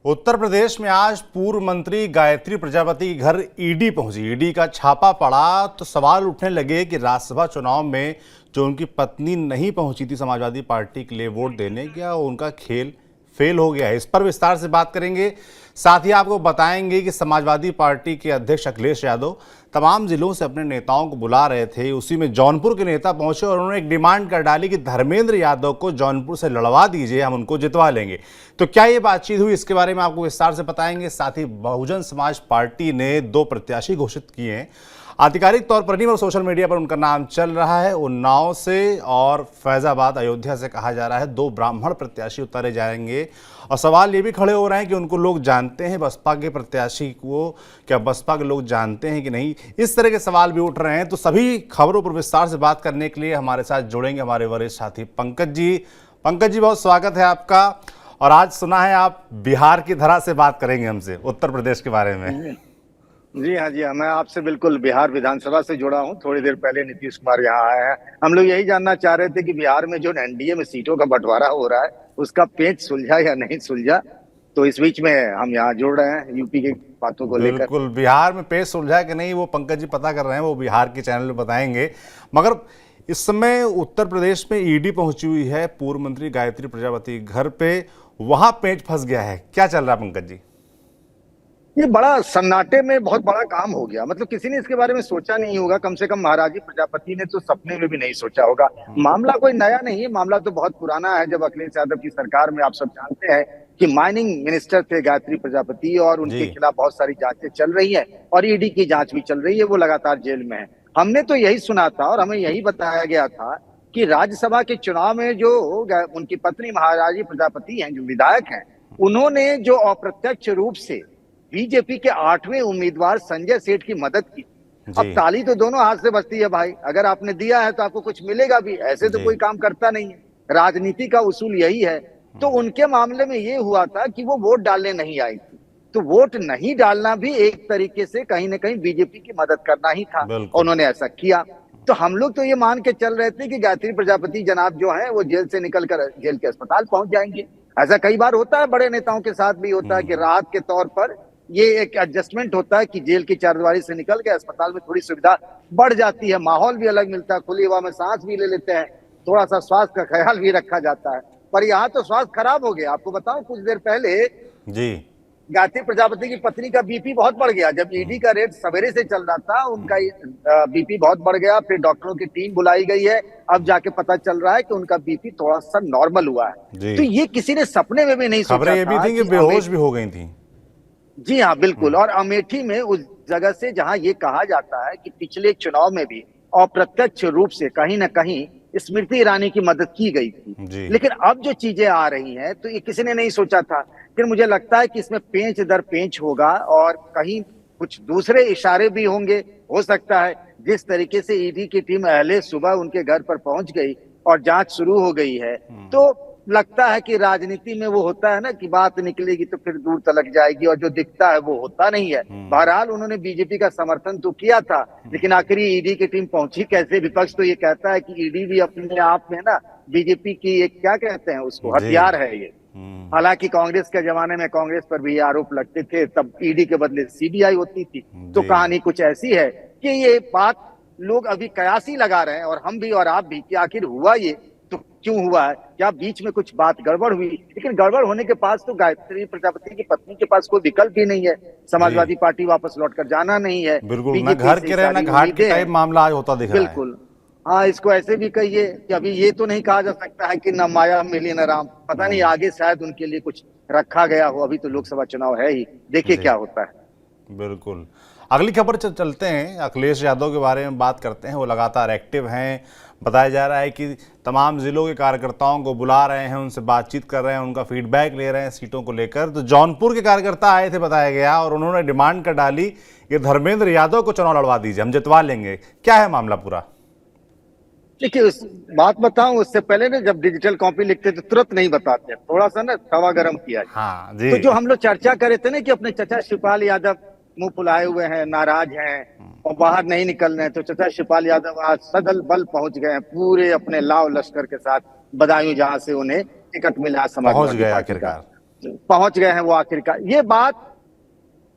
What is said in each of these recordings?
उत्तर प्रदेश में आज पूर्व मंत्री गायत्री प्रजापति के घर ईडी पहुंची। ईडी का छापा पड़ा तो सवाल उठने लगे कि राज्यसभा चुनाव में जो उनकी पत्नी नहीं पहुंची थी समाजवादी पार्टी के लिए वोट देने, क्या उनका खेल फेल हो गया है। इस पर विस्तार से बात करेंगे। साथ ही आपको बताएंगे कि समाजवादी पार्टी के अध्यक्ष अखिलेश यादव तमाम जिलों से अपने नेताओं को बुला रहे थे। उसी में जौनपुर के नेता पहुंचे और उन्होंने एक डिमांड कर डाली कि धर्मेंद्र यादव को जौनपुर से लड़वा दीजिए, हम उनको जितवा लेंगे। तो क्या ये बातचीत हुई, इसके बारे में आपको विस्तार से बताएंगे। साथ ही बहुजन समाज पार्टी ने 2 प्रत्याशी घोषित किए हैं। आधिकारिक तौर पर नहीं और सोशल मीडिया पर उनका नाम चल रहा है। उन्नाव से और फैजाबाद अयोध्या से कहा जा रहा है 2 ब्राह्मण प्रत्याशी उतारे जाएंगे। और सवाल ये भी खड़े हो रहे हैं कि उनको लोग जानते हैं बसपा के प्रत्याशी को, क्या बसपा के लोग जानते हैं कि नहीं, इस तरह के सवाल भी उठ रहे हैं। तो सभी खबरों पर विस्तार से बात करने के लिए हमारे साथ जुड़ेंगे हमारे वरिष्ठ साथी पंकज जी। पंकज जी, बहुत स्वागत है आपका। और आज सुना है आप बिहार की धरा से बात करेंगे हमसे, उत्तर प्रदेश के बारे में। जी हाँ, मैं आपसे बिल्कुल बिहार विधानसभा से जुड़ा हूँ। थोड़ी देर पहले नीतीश कुमार यहाँ आए हैं। हम लोग यही जानना चाह रहे थे कि बिहार में जो एनडीए में सीटों का बंटवारा हो रहा है उसका पेच सुलझा या नहीं सुलझा। तो इस बीच में हम यहाँ जुड़ रहे हैं यूपी की बातों को लेकर। बिल्कुल, बिहार में पेच सुलझा कि नहीं वो पंकज जी पता कर रहे हैं, वो बिहार के चैनल में बताएंगे। मगर इस समय उत्तर प्रदेश में ईडी पहुंची हुई है पूर्व मंत्री गायत्री प्रजापति घर पे, वहां पेच फंस गया है। क्या चल रहा है पंकज जी? ये बड़ा सन्नाटे में बहुत बड़ा काम हो गया। मतलब किसी ने इसके बारे में सोचा नहीं होगा, कम से कम महाराजी प्रजापति ने तो सपने में भी नहीं सोचा होगा। मामला कोई नया नहीं है, मामला तो बहुत पुराना है। जब अखिलेश यादव की सरकार में, आप सब जानते हैं कि माइनिंग मिनिस्टर थे गायत्री प्रजापति और उनके खिलाफ बहुत सारी जांचें चल रही है और ईडी की जांच भी चल रही है। वो लगातार जेल में है। हमने तो यही सुना था और हमें यही बताया गया था कि राज्यसभा के चुनाव में जो उनकी पत्नी महाराजी प्रजापति हैं, जो विधायक हैं, उन्होंने जो अप्रत्यक्ष रूप से बीजेपी के 8वें उम्मीदवार संजय सेठ की मदद की। अब ताली तो दोनों हाथ से बजती है भाई। अगर आपने दिया है तो आपको कुछ मिलेगा भी, ऐसे तो कोई काम करता नहीं है। राजनीति का उसूल यही है। तो उनके मामले में ये हुआ था कि वो वोट डालने नहीं आई थी। तो वोट नहीं डालना भी एक तरीके से कहीं ना कहीं बीजेपी की मदद करना ही था। उन्होंने ऐसा किया। तो हम लोग तो ये मान के चल रहे थे कि गायत्री प्रजापति जनाब जो है वो जेल से निकलकर जेल के अस्पताल पहुंच जाएंगे। ऐसा कई बार होता है, बड़े नेताओं के साथ भी होता है कि राहत के तौर पर ये एक एडजस्टमेंट होता है कि जेल की चारदीवारी से निकल के अस्पताल में थोड़ी सुविधा बढ़ जाती है, माहौल भी अलग मिलता है, खुली हवा में सांस भी ले लेते हैं, थोड़ा सा स्वास्थ्य का ख्याल भी रखा जाता है। पर यहाँ तो स्वास्थ्य खराब हो गया। आपको बताऊं, कुछ देर पहले जी गायत्री प्रजापति की पत्नी का बीपी बहुत बढ़ गया। जब ईडी का रेड सवेरे से चल रहा था, उनका बीपी बहुत बढ़ गया। फिर डॉक्टरों की टीम बुलाई गई है। अब जाके पता चल रहा है कि उनका बीपी थोड़ा सा नॉर्मल हुआ है। तो ये किसी ने सपने में भी नहीं सोचा था। खबरें ये भी थी कि बेहोश भी हो गई थी। जी हाँ, बिल्कुल। और अमेठी में उस जगह से जहां ये कहा जाता है कि पिछले चुनाव में भी अप्रत्यक्ष रूप से कहीं ना कहीं स्मृति ईरानी की मदद की गई थी। लेकिन अब जो चीजें आ रही हैं तो ये किसी ने नहीं सोचा था। फिर मुझे लगता है कि इसमें पेंच दर पेंच होगा और कहीं कुछ दूसरे इशारे भी होंगे। हो सकता है जिस तरीके से ईडी की टीम अहले सुबह उनके घर पर पहुंच गई और जांच शुरू हो गई है, तो लगता है कि राजनीति में वो होता है ना कि बात निकलेगी तो फिर दूर तलक जाएगी और जो दिखता है वो होता नहीं है। बहरहाल उन्होंने बीजेपी का समर्थन तो किया था, लेकिन आखिरी ईडी की टीम पहुंची कैसे? विपक्ष तो ये कहता है कि ईडी भी अपने आप में ना बीजेपी की एक, क्या कहते हैं उसको, हथियार है ये। हालांकि कांग्रेस के जमाने में कांग्रेस पर भी आरोप लगते थे, तब ईडी के बदले सीबीआई होती थी। तो कहानी कुछ ऐसी है कि ये बात लोग अभी कयासी लगा रहे हैं, और हम भी और आप भी, कि आखिर हुआ ये तो क्यों हुआ है, क्या बीच में कुछ बात गड़बड़ हुई? लेकिन गड़बड़ होने के पास तो गायत्री प्रजापति की पत्नी के पास कोई विकल्प ही नहीं है। समाजवादी पार्टी वापस लौटकर जाना नहीं है। बिल्कुल, ना घर के रहे ना घाट के टाइप मामला आज होता दिख रहा है। बिल्कुल हाँ, इसको ऐसे भी कहिए कि अभी ये तो नहीं कहा जा सकता है कि न माया मिली न राम। पता नहीं आगे शायद उनके लिए कुछ रखा गया हो। अभी तो लोकसभा चुनाव है ही, देखिए क्या होता है। बिल्कुल, अगली खबर चलते हैं। अखिलेश यादव के बारे में बात करते हैं। वो लगातार एक्टिव हैं। बताया जा रहा है कि तमाम जिलों के कार्यकर्ताओं को बुला रहे हैं, उनसे बातचीत कर रहे हैं, उनका फीडबैक ले रहे हैं सीटों को लेकर। तो जौनपुर के कार्यकर्ता आए थे बताया गया, और उन्होंने डिमांड कर डाली कि धर्मेंद्र यादव को चुनाव लड़वा दीजिए, हम जितवा लेंगे। क्या है मामला पूरा? देखिए, बात बताऊं, उससे पहले ना जब डिजिटल कॉपी लिखते तो तुरंत नहीं बताते, थोड़ा सा ना तवा गरम किया। हाँ जी। तो जो हम लोग चर्चा कर रहे थे ना कि अपने चचा शिवपाल यादव मुंह फुलाए हुए हैं, नाराज हैं और बाहर नहीं निकल रहे हैं, तो चचा शिवपाल यादव आज सदल बल पहुंच गए हैं पूरे अपने लाव लश्कर के साथ, बदायूं, जहां से उन्हें टिकट मिला समाजवादी पार्टी का। पहुंच गए हैं वो आखिरकार। ये बात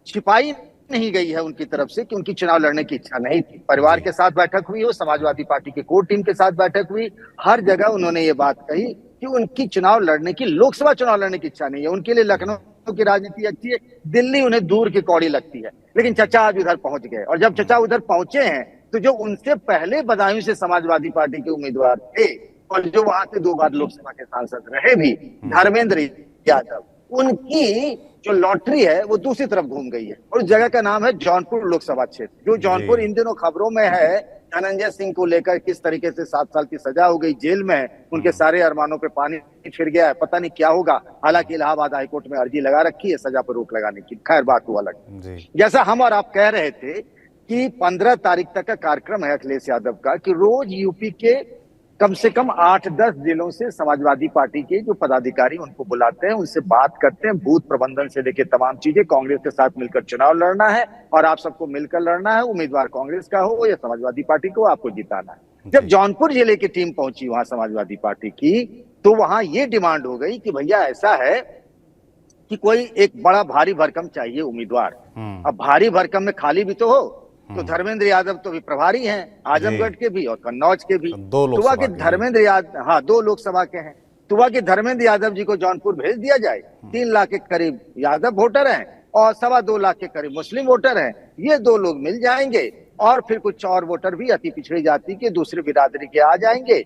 छिपाई नहीं गई है उनकी तरफ से कि उनकी चुनाव लड़ने की इच्छा नहीं थी। परिवार जी। के साथ बैठक हुई हो, समाजवादी पार्टी के कोर टीम के साथ बैठक हुई, हर जगह उन्होंने ये बात कही कि उनकी चुनाव लड़ने की, लोकसभा चुनाव लड़ने की इच्छा नहीं है। उनके लिए लखनऊ की राजनीति अच्छी है, दिल्ली उन्हें दूर की कौड़ी लगती है। लेकिन चचा आज उधर पहुंच गए, और जब चचा उधर पहुंचे हैं तो जो उनसे पहले बदायूं से समाजवादी पार्टी के उम्मीदवार थे और जो वहां से 2 बार लोकसभा के सांसद रहे भी, धर्मेंद्र यादव, उनकी जो लॉटरी है वो दूसरी तरफ घूम गई है। और उस जगह का नाम है जौनपुर लोकसभा क्षेत्र। जो जौनपुर इन दिनों खबरों में है, धनंजय सिंह को लेकर किस तरीके से 7 साल की सजा हो गई, जेल में है, उनके सारे अरमानों पे पानी फिर गया है, पता नहीं क्या होगा। हालांकि इलाहाबाद हाईकोर्ट में अर्जी लगा रखी है सजा पर रोक लगाने की, खैर बात वो अलग। जैसा हम और आप कह रहे थे कि 15 तारीख तक का कार्यक्रम है अखिलेश यादव का, कि रोज यूपी के कम से कम 8-10 जिलों से समाजवादी पार्टी के जो पदाधिकारी उनको बुलाते हैं, उनसे बात करते हैं, बूथ प्रबंधन से लेकर तमाम चीजें। कांग्रेस के साथ मिलकर चुनाव लड़ना है और आप सबको मिलकर लड़ना है, उम्मीदवार कांग्रेस का हो या समाजवादी पार्टी को, आपको जिताना है। जब जौनपुर जिले की टीम पहुंची वहां समाजवादी पार्टी की, तो वहां ये डिमांड हो गई कि भैया ऐसा है कि कोई एक बड़ा भारी भरकम चाहिए उम्मीदवार। अब भारी भरकम में खाली भी तो हो, तो धर्मेंद्र यादव तो भी प्रभारी हैं, आजमगढ़ के भी और कन्नौज के भी। तुआ के धर्मेंद्र यादव, हाँ 2 लोकसभा के हैं। तुआ के धर्मेंद्र यादव जी को जौनपुर भेज दिया जाए। 3 लाख के करीब यादव वोटर हैं और 2.25 लाख के करीब मुस्लिम वोटर हैं। ये 2 लोग मिल जाएंगे और फिर कुछ और वोटर भी अति पिछड़ी जाति के दूसरे बिरादरी के आ जाएंगे,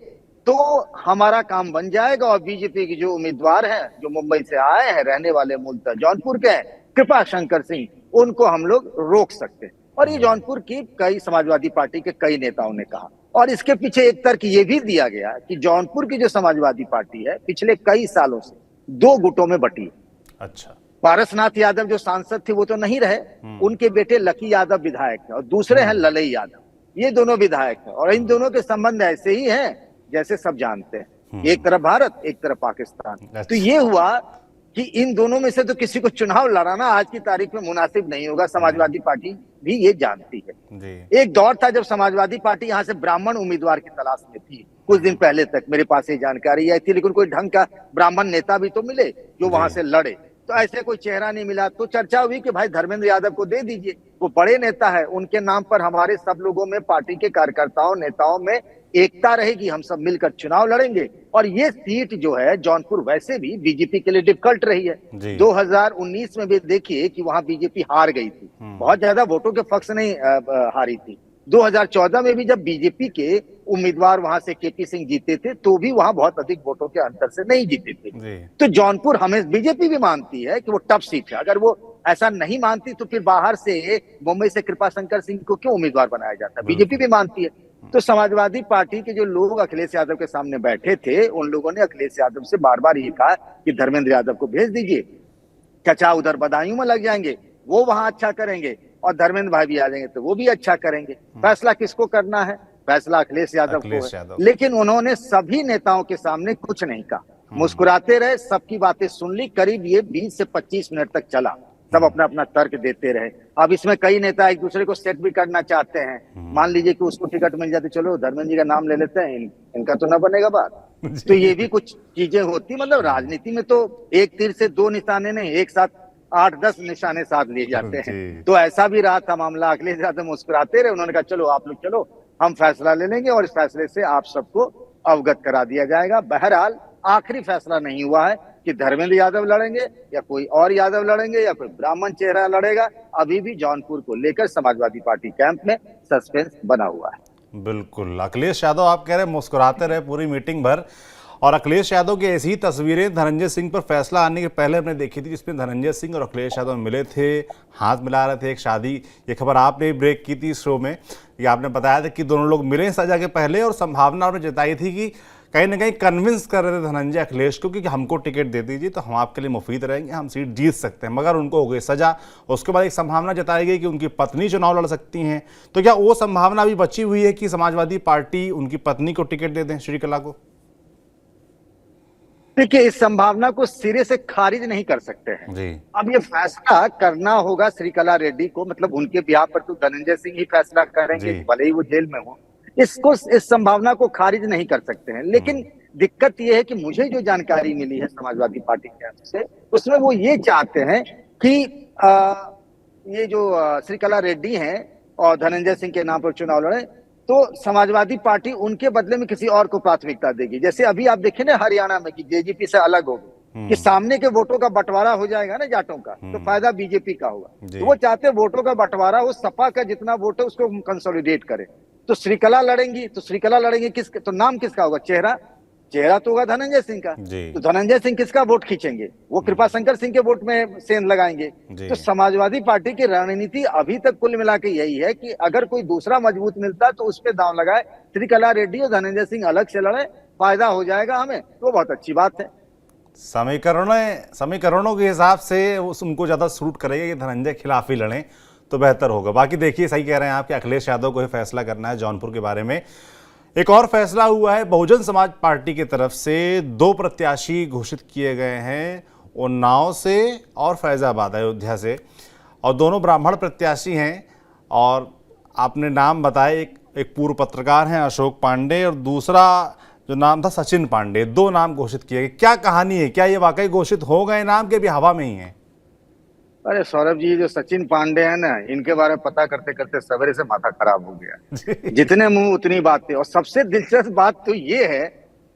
तो हमारा काम बन जाएगा। और बीजेपी के जो उम्मीदवार हैं, जो मुंबई से आए हैं, रहने वाले मूलतः जौनपुर के हैं, कृपा शंकर सिंह, उनको हम लोग रोक सकते हैं। और ये जौनपुर की कई समाजवादी पार्टी के कई नेताओं ने कहा। और इसके पीछे एक तर्क ये भी दिया गया कि जौनपुर की जो समाजवादी पार्टी है पिछले कई सालों से 2 गुटों में बटी है। अच्छा। पारसनाथ यादव जो सांसद थे वो तो नहीं रहे, उनके बेटे लकी यादव विधायक है और दूसरे हैं ललई यादव, ये दोनों विधायक हैं। और इन दोनों के संबंध ऐसे ही हैं जैसे सब जानते हैं, एक तरफ भारत एक तरफ पाकिस्तान। तो ये हुआ कि इन दोनों में से तो किसी को चुनाव लड़ाना आज की तारीख में मुनासिब नहीं होगा। समाजवादी पार्टी भी ये जानती है। जी। एक दौर था जब समाजवादी पार्टी यहाँ से ब्राह्मण उम्मीदवार की तलाश में थी। कुछ दिन पहले तक मेरे पास ये जानकारी आई थी, लेकिन कोई ढंग का ब्राह्मण नेता भी तो मिले जो वहां से लड़े, तो ऐसे कोई चेहरा नहीं मिला। तो चर्चा हुई कि भाई धर्मेंद्र यादव को दे दीजिए, वो बड़े नेता है, उनके नाम पर हमारे सब लोगों में, पार्टी के कार्यकर्ताओं नेताओं में एकता रहेगी, हम सब मिलकर चुनाव लड़ेंगे। और ये सीट जो है जौनपुर वैसे भी बीजेपी के लिए डिफिकल्ट रही है। 2019 में भी देखिए कि वहां बीजेपी हार गई थी, बहुत ज्यादा वोटों के पक्ष नहीं हारी थी। 2014 में भी जब बीजेपी के उम्मीदवार वहां से केपी सिंह जीते थे तो भी वहां बहुत अधिक वोटों के अंतर से नहीं जीते थे। तो जौनपुर हमें बीजेपी भी मानती है कि वो टफ सीट है। अगर वो ऐसा नहीं मानती तो फिर बाहर से मुंबई से कृपा शंकर सिंह को क्यों उम्मीदवार बनाया जाता? बीजेपी भी मानती है। तो समाजवादी पार्टी के जो लोग अखिलेश यादव के सामने बैठे थे, उन लोगों ने अखिलेश यादव से बार बार ये कहा कि धर्मेंद्र यादव को भेज दीजिए, चचा उधर बदायूं में लग जाएंगे, वो वहां अच्छा करेंगे, और धर्मेंद्र भाई भी आ जाएंगे तो वो भी अच्छा करेंगे। फैसला किसको करना है? फैसला अखिलेश यादव को है। लेकिन उन्होंने सभी नेताओं के सामने कुछ नहीं कहा, मुस्कुराते रहे, सबकी बातें सुन ली। करीब ये 20 से 25 मिनट तक चला, सब अपना अपना तर्क देते रहे। अब इसमें कई नेता एक दूसरे को सेट भी करना चाहते हैं। मान लीजिए कि उसको टिकट मिल जाती, चलो धर्मेंद्र जी का नाम ले लेते हैं, इनका तो ना बनेगा बात। तो ये भी कुछ चीजें होती, मतलब राजनीति में तो एक तीर से 2 निशाने नहीं, एक साथ 8-10 निशाने साथ लिए जाते हैं। तो ऐसा भी रहा था मामला। अखिलेश यादव मुस्कुराते रहे, उन्होंने कहा चलो आप लोग चलो, हम फैसला ले लेंगे और इस फैसले से आप सबको अवगत करा दिया जाएगा। बहरहाल आखिरी फैसला नहीं हुआ है कि धर्मेंद्र यादव लड़ेंगे या कोई और यादव लड़ेंगे या कोई ब्राह्मण चेहरा लड़ेगा। अभी भी जौनपुर को लेकर समाजवादी पार्टी कैंप में सस्पेंस बना हुआ है। बिल्कुल, अखिलेश यादव आप कह रहे मुस्कुराते रहे पूरी मीटिंग भर, और अखिलेश यादव की ऐसी ही तस्वीरें धनंजय सिंह पर फैसला आने के पहले हमने देखी थी, जिसमें धनंजय सिंह और अखिलेश यादव मिले थे, हाथ मिला रहे थे, एक शादी, ये खबर आपने ब्रेक की थी इस शो में। ये आपने बताया था कि दोनों लोग मिले सजा के पहले, और संभावना आपने जताई थी कि कहीं ना कहीं कन्विंस कर रहे थे धनंजय अखिलेश को कि हमको टिकट दे दीजिए तो हम आपके लिए मुफीद रहेंगे, हम सीट जीत सकते हैं। मगर उनको हो गई सजा। उसके बाद एक संभावना जताई गई कि उनकी पत्नी चुनाव लड़ सकती हैं। तो क्या वो संभावना भी बची हुई है कि समाजवादी पार्टी उनकी पत्नी को टिकट दे दें, श्रीकला को? देखिए, इस संभावना को सिरे से खारिज नहीं कर सकते हैं जी। अब ये फैसला करना होगा श्रीकला रेड्डी को, मतलब उनके बिहाफ पर तो धनंजय सिंह ही फैसला करेंगे, भले ही वो जेल में हो। इस संभावना को खारिज नहीं कर सकते हैं। लेकिन दिक्कत ये है कि मुझे जो जानकारी मिली है समाजवादी पार्टी के कैंप से, उसमें वो ये चाहते हैं कि ये जो श्रीकला रेड्डी हैं और धनंजय सिंह के नाम पर चुनाव लड़े, तो समाजवादी पार्टी उनके बदले में किसी और को प्राथमिकता देगी। जैसे अभी आप देखें ना हरियाणा में कि जेजेपी से अलग हो गई, कि सामने के वोटों का बंटवारा हो जाएगा ना जाटों का, तो फायदा बीजेपी का होगा। तो वो चाहते हैं वोटों का बंटवारा हो, सपा का जितना वोट है उसको कंसोलिडेट करे। तो श्रीकला लड़ेंगी, तो श्रीकला लड़ेंगी किसके, तो नाम किसका होगा, चेहरा तो होगा धनंजय सिंह का। तो धनंजय सिंह किसका वोट खींचेंगे, वो कृपा शंकर सिंह के वोट में सेंध लगाएंगे। तो समाजवादी पार्टी की रणनीति अभी तक कुल मिला के यही है कि अगर कोई दूसरा मजबूत मिलता तो उस पर दांव लगाए, श्रीकला रेड्डी और धनंजय सिंह अलग से लड़े, फायदा हो जाएगा हमें, तो बहुत अच्छी बात है। समीकरणों के हिसाब से उनको ज्यादा सूट करेगा कि धनंजय खिलाफ ही लड़ें तो बेहतर होगा। बाकी देखिए, सही कह रहे हैं आप कि अखिलेश यादव को ही फैसला करना है जौनपुर के बारे में। एक और फैसला हुआ है, बहुजन समाज पार्टी की तरफ से 2 प्रत्याशी घोषित किए गए हैं, उन्नाव से और फैजाबाद अयोध्या से, और दोनों ब्राह्मण प्रत्याशी हैं। और आपने नाम बताए, एक पूर्व पत्रकार हैं अशोक पांडे और दूसरा जो नाम था सचिन पांडे। 2 नाम घोषित किए गए, क्या कहानी है, क्या ये वाकई घोषित हो गए नाम के भी हवा में ही है? अरे सौरभ जी, जो सचिन पांडे हैं ना, इनके बारे में पता करते करते सवेरे से माथा खराब हो गया। जितने मुंह उतनी बातें। और सबसे दिलचस्प बात तो ये है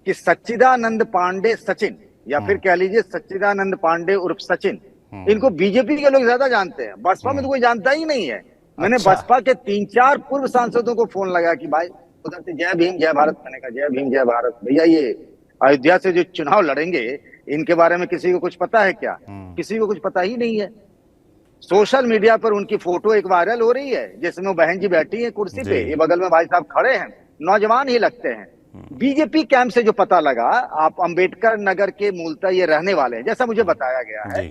कि सच्चिदानंद पांडे सचिन, या फिर कह लीजिए सच्चिदानंद पांडे उर्फ सचिन, इनको बीजेपी के लोग ज्यादा जानते हैं, बसपा में तो कोई जानता ही नहीं है। मैंने बसपा के 3-4 पूर्व सांसदों को फोन लगा कि भाई उधर से जय भीम जय भारत, मैंने कहा जय भीम जय भारत, भैया ये अयोध्या से जो चुनाव लड़ेंगे इनके बारे में किसी को कुछ पता है क्या? किसी को कुछ पता ही नहीं है। सोशल मीडिया पर उनकी फोटो एक वायरल हो रही है जिसमें वो बहन जी बैठी है कुर्सी पे, ये बगल में भाई साहब खड़े हैं, नौजवान ही लगते हैं। बीजेपी कैंप से जो पता लगा, आप अंबेडकर नगर के मूलतः ये रहने वाले हैं जैसा मुझे बताया गया है,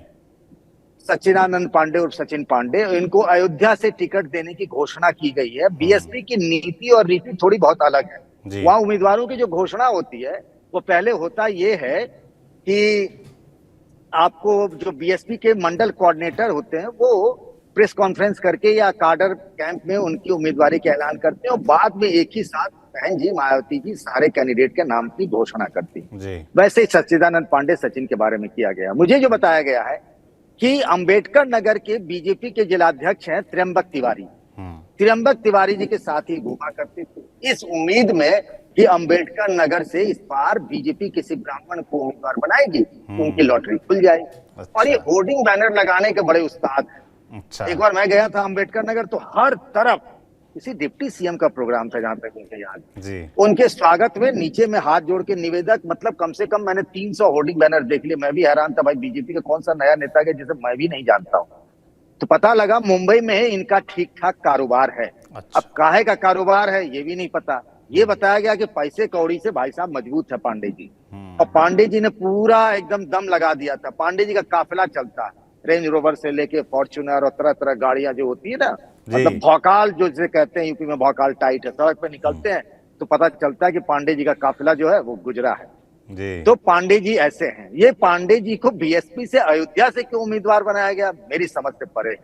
सच्चिदानंद पांडे और सचिन पांडे, इनको अयोध्या से टिकट देने की घोषणा की गई है। बीएसपी की नीति और रीति थोड़ी बहुत अलग है। वहां उम्मीदवारों की जो घोषणा होती है वो पहले होता ये है कि आपको जो बीएसपी के मंडल कोऑर्डिनेटर होते हैं वो प्रेस कॉन्फ्रेंस करके या कार्डर कैंप में उनकी उम्मीदवारी का ऐलान करते हैं और बाद में एक ही साथ बहन जी मायावती जी सारे कैंडिडेट के नाम की घोषणा करती है। वैसे ही सच्चिदानंद पांडे सचिन के बारे में किया गया। मुझे जो बताया गया है कि अंबेडकर नगर के बीजेपी के जिलाध्यक्ष हैं त्र्यंबक तिवारी, त्र्यंबक तिवारी जी के साथ ही घूमा करते थे इस उम्मीद में कि अंबेडकर नगर से इस बार बीजेपी किसी ब्राह्मण को उम्मीदवार बनाएगी, उनकी लॉटरी खुल जाएगी। और ये होर्डिंग बैनर लगाने के बड़े उस्ताद हैं। एक बार मैं गया था अंबेडकर नगर, तो हर तरफ किसी डिप्टी सीएम का प्रोग्राम था जहां तक मुझे याद, उनके स्वागत में नीचे में हाथ जोड़ के निवेदक, मतलब कम से कम मैंने 300 होर्डिंग बैनर देख लिए। मैं भी हैरान था, भाई बीजेपी का कौन सा नया नेता है जिसे मैं भी नहीं जानता हूँ। तो पता लगा मुंबई में इनका ठीक ठाक कारोबार है। अब काहे का कारोबार है ये भी नहीं पता। ये बताया गया कि पैसे कौड़ी से भाई साहब मजबूत है पांडे जी, और पांडे जी ने पूरा एकदम दम लगा दिया था। पांडे जी का काफिला चलता है, रेंज रोवर से लेके फॉर्च्यूनर और तरह तरह गाड़ियां जो होती है ना, मतलब भौकाल जो जिसे कहते हैं, यूपी में भौकाल टाइट है, सड़क पे निकलते हैं तो पता चलता है कि पांडे जी का काफिला जो है वो गुजरा है। तो पांडे जी ऐसे हैं। ये पांडे जी को बीएसपी से अयोध्या से क्यों उम्मीदवार बनाया गया मेरी समझ से परे।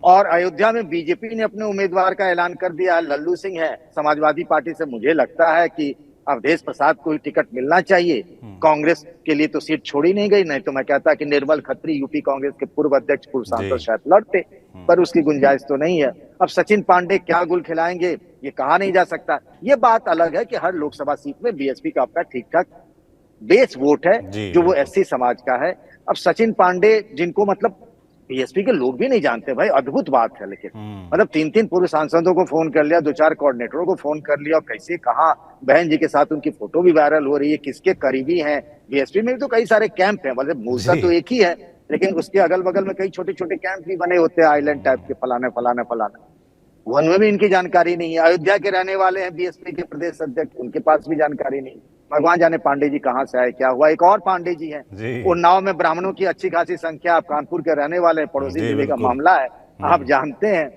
और अयोध्या में बीजेपी ने अपने उम्मीदवार का ऐलान कर दिया, लल्लू सिंह है समाजवादी पार्टी से। मुझे लगता है कि अवधेश प्रसाद को ही टिकट मिलना चाहिए। कांग्रेस के लिए तो सीट छोड़ी नहीं गई, नहीं तो मैं कहता कि निर्मल खत्री यूपी कांग्रेस के पूर्व अध्यक्ष पूर्व सांसद शायद लड़ते, पर उसकी गुंजाइश तो नहीं है। अब सचिन पांडे क्या गुल खिलाएंगे ये कहा नहीं जा सकता। ये बात अलग है कि हर लोकसभा सीट में बीएसपी का अपना ठीक ठाक बेस वोट है जो वो एससी समाज का है। अब सचिन पांडे जिनको मतलब बीएसपी के लोग भी नहीं जानते, भाई अद्भुत बात है। लेकिन मतलब 3-3 पूर्व सांसदों को फोन कर लिया, 2-4 कोऑर्डिनेटरों को फोन कर लिया, और कैसे कहा बहन जी के साथ उनकी फोटो भी वायरल हो रही है, किसके करीबी हैं। बीएसपी में भी तो कई सारे कैंप हैं, मतलब मूलतः तो एक ही है लेकिन उसके अगल बगल में कई छोटे छोटे कैंप भी बने होते हैं आइलैंड टाइप के, फलाने फलाने फलाने। उनमें भी इनकी जानकारी नहीं है। अयोध्या के रहने वाले हैं बीएसपी के प्रदेश अध्यक्ष, उनके पास भी जानकारी नहीं। भगवान जाने पांडे जी कहां से आए, क्या हुआ। एक और पांडे जी हैं उन्नाव में, ब्राह्मणों की अच्छी खासी संख्या, आप कानपुर के रहने वाले, पड़ोसी जिले का मामला है, आप जानते हैं।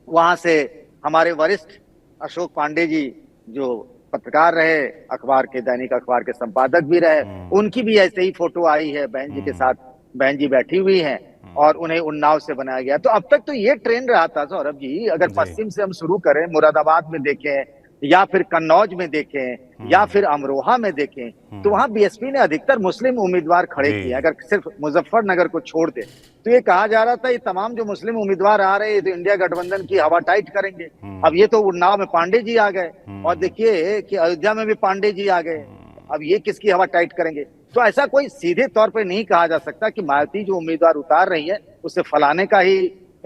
वहां से हमारे वरिष्ठ अशोक पांडे जी जो पत्रकार रहे, अखबार के, दैनिक अखबार के संपादक भी रहे, उनकी भी ऐसे ही फोटो आई है बहन जी के साथ, बहन जी बैठी हुई हैं और उन्हें उन्नाव से बनाया गया। तो अब तक तो ये ट्रेंड रहा था सौरभ जी, अगर पश्चिम से हम शुरू करें, मुरादाबाद में देखें या फिर कन्नौज में देखें या फिर अमरोहा में देखें, तो वहां बीएसपी ने अधिकतर मुस्लिम उम्मीदवार खड़े किए। अगर सिर्फ मुजफ्फरनगर को छोड़ दे तो ये कहा जा रहा था ये तमाम जो मुस्लिम उम्मीदवार आ रहे हैं तो इंडिया गठबंधन की हवा टाइट करेंगे। अब ये तो उन्नाव में पांडे जी आ गए और देखिए कि अयोध्या में भी पांडे जी आ गए। अब ये किसकी हवा टाइट करेंगे? तो ऐसा कोई सीधे तौर पे नहीं कहा जा सकता कि मायावती जो उम्मीदवार उतार रही है उससे फलाने का ही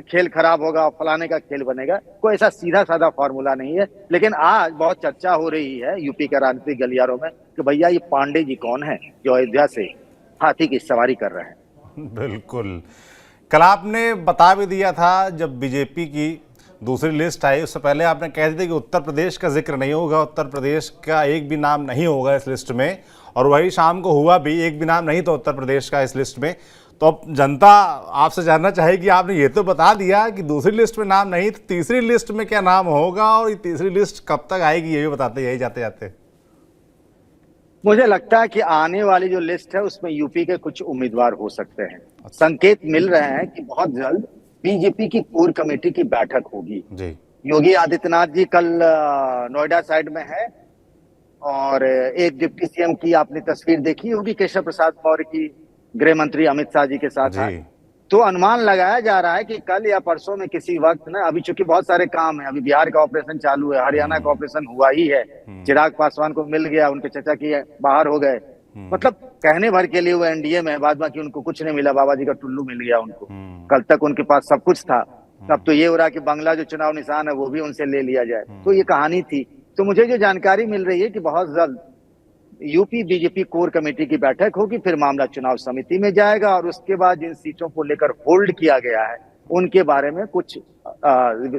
खेल खराब होगा और फलाने का खेल बनेगा। कोई ऐसा सीधा साधा फॉर्मूला नहीं है। लेकिन आज बहुत चर्चा हो रही है यूपी के राजनीतिक गलियारों में कि भैया ये पांडे जी कौन है जो अयोध्या से हाथी की सवारी कर रहे हैं। बिल्कुल, कल आपने बता भी दिया था जब बीजेपी की दूसरी लिस्ट आई उससे पहले आपने कह दिया कि उत्तर प्रदेश का जिक्र नहीं होगा, उत्तर प्रदेश का एक भी नाम नहीं होगा इस लिस्ट में, और वही शाम को हुआ भी, एक भी नाम नहीं था उत्तर प्रदेश का इस लिस्ट में। तो अब जनता आपसे जानना चाहेगी, आपने ये तो बता दिया कि दूसरी लिस्ट में नाम नहीं, तो तीसरी लिस्ट में क्या नाम होगा और ये तीसरी लिस्ट कब तक आएगी ये भी बताते यही जाते जाते। मुझे लगता है कि आने वाली जो लिस्ट है उसमें यूपी के कुछ उम्मीदवार हो सकते हैं। संकेत मिल रहे हैं कि बहुत जल्द बीजेपी की कोर कमेटी की बैठक होगी जी। योगी आदित्यनाथ जी कल नोएडा साइड में है और एक डिप्टी सीएम की आपने तस्वीर देखी होगी केशव प्रसाद मौर्य की गृह मंत्री अमित शाह जी के साथ है। तो अनुमान लगाया जा रहा है कि कल या परसों में किसी वक्त ना, अभी चूंकि बहुत सारे काम है, अभी बिहार का ऑपरेशन चालू है, हरियाणा का ऑपरेशन हुआ ही है, चिराग पासवान को मिल गया, उनके चचा की बाहर हो गए, मतलब कहने भर के लिए वो एनडीए में, बाद बाकी उनको कुछ नहीं मिला, बाबा जी का टुल्लू मिल गया उनको। कल तक उनके पास सब कुछ था, अब तो ये हो रहा कि बंगला जो चुनाव निशान है वो भी उनसे ले लिया जाए। तो ये कहानी थी। तो मुझे जो जानकारी मिल रही है कि बहुत जल्द यूपी बीजेपी कोर कमेटी की बैठक होगी, फिर मामला चुनाव समिति में जाएगा और उसके बाद जिन सीटों को लेकर होल्ड किया गया है उनके बारे में कुछ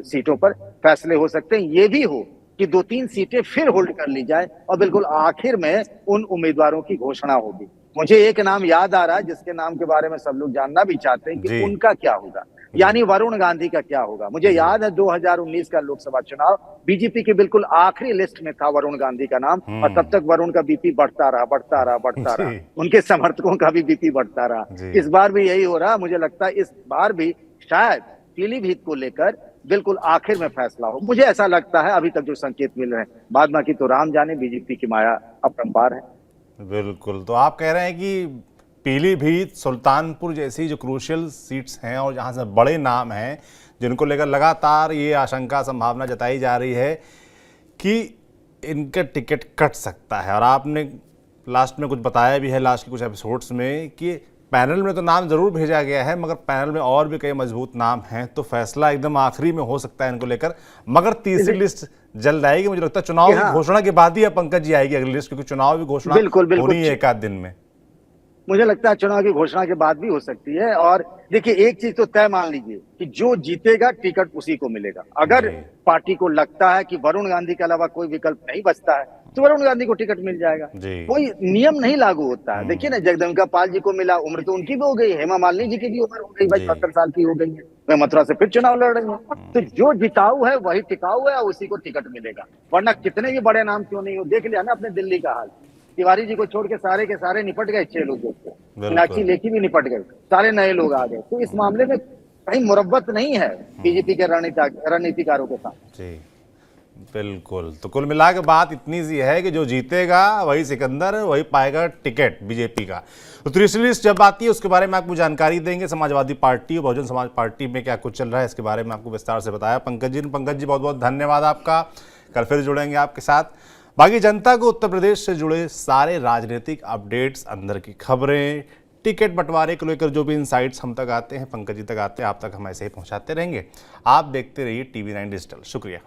सीटों पर फैसले हो सकते हैं। ये भी हो कि 2-3 सीटें फिर होल्ड कर ली जाए और बिल्कुल आखिर में उन उम्मीदवारों की घोषणा होगी। मुझे एक नाम याद आ रहा है जिसके नाम के बारे में सब लोग जानना भी चाहते हैं कि उनका क्या होगा, यानी वरुण गांधी का क्या होगा। मुझे याद है 2019 का लोकसभा चुनाव, बीजेपी की बिल्कुल आखिरी लिस्ट में था वरुण गांधी का नाम और तब तक वरुण का बीपी बढ़ता रहा, उनके समर्थकों का भी बीपी बढ़ता रहा। इस बार भी यही हो रहा। मुझे लगता है इस बार भी शायद पीलीभीत को लेकर बिल्कुल आखिर में फैसला हो, मुझे ऐसा लगता है अभी तक जो संकेत मिल रहे हैं। बाद बाकी तो राम जाने, बीजेपी की माया अपरंपार है। बिल्कुल, तो आप कह रहे हैं कि पीलीभीत, सुल्तानपुर जैसी जो क्रूशियल सीट्स हैं और जहां से बड़े नाम हैं जिनको लेकर लगातार ये आशंका संभावना जताई जा रही है कि इनका टिकट कट सकता है, और आपने लास्ट में कुछ बताया भी है, लास्ट के कुछ एपिसोड्स में, कि पैनल में तो नाम जरूर भेजा गया है मगर पैनल में और भी कई मजबूत नाम हैं, तो फैसला एकदम आखिरी में हो सकता है इनको लेकर। मगर तीसरी लिस्ट जल्द आएगी, मुझे लगता है चुनाव की घोषणा के बाद ही अब पंकज जी आएगी अगली लिस्ट, क्योंकि चुनाव की घोषणा होनी है एक आध दिन में। मुझे लगता है चुनाव की घोषणा के बाद भी हो सकती है। और देखिए एक चीज तो तय मान लीजिए कि जो जीतेगा टिकट उसी को मिलेगा। अगर पार्टी को लगता है कि वरुण गांधी के अलावा कोई विकल्प नहीं बचता है तो वरुण गांधी को टिकट मिल जाएगा, कोई नियम नहीं लागू होता है। देखिए ना, जगदम्बिका पाल जी को मिला, उम्र तो उनकी भी हो गई, हेमा मालिनी जी की भी उम्र हो गई, भाई 70 साल की हो गई है, वे मथुरा से फिर चुनाव लड़ रही है। तो जो जिताऊ है वही टिकाऊ है, उसी को टिकट मिलेगा। वरना कितने भी बड़े नाम क्यों नहीं हो, देख लिया ना अपने दिल्ली का हाल, तिवारी जी को छोड़ के सारे के सारे निपट गए, 6 लोग, मीनाक्षी लेखी भी निपट गए, सारे नए लोग आ गए। तो इस मामले में कहीं मुरब्बत नहीं है बीजेपी के रणनीतिकारों के साथ। जी बिल्कुल, तो कुल मिला के बात इतनी सी है कि जो जीतेगा वही सिकंदर, वही पाएगा टिकट बीजेपी का। तो तीसरी लिस्ट जब आती है उसके बारे में आपको जानकारी देंगे। समाजवादी पार्टी और बहुजन समाज पार्टी में क्या कुछ चल रहा है इसके बारे में आपको विस्तार से बताया पंकज जी। बहुत बहुत धन्यवाद आपका, कल फिर जुड़ेंगे आपके साथ। बाकी जनता को उत्तर प्रदेश से जुड़े सारे राजनीतिक अपडेट्स, अंदर की खबरें, टिकट बंटवारे को लेकर जो भी इनसाइट्स हम तक आते हैं, पंकज जी तक आते हैं, आप तक हम ऐसे ही पहुंचाते रहेंगे। आप देखते रहिए TV9 डिजिटल। शुक्रिया।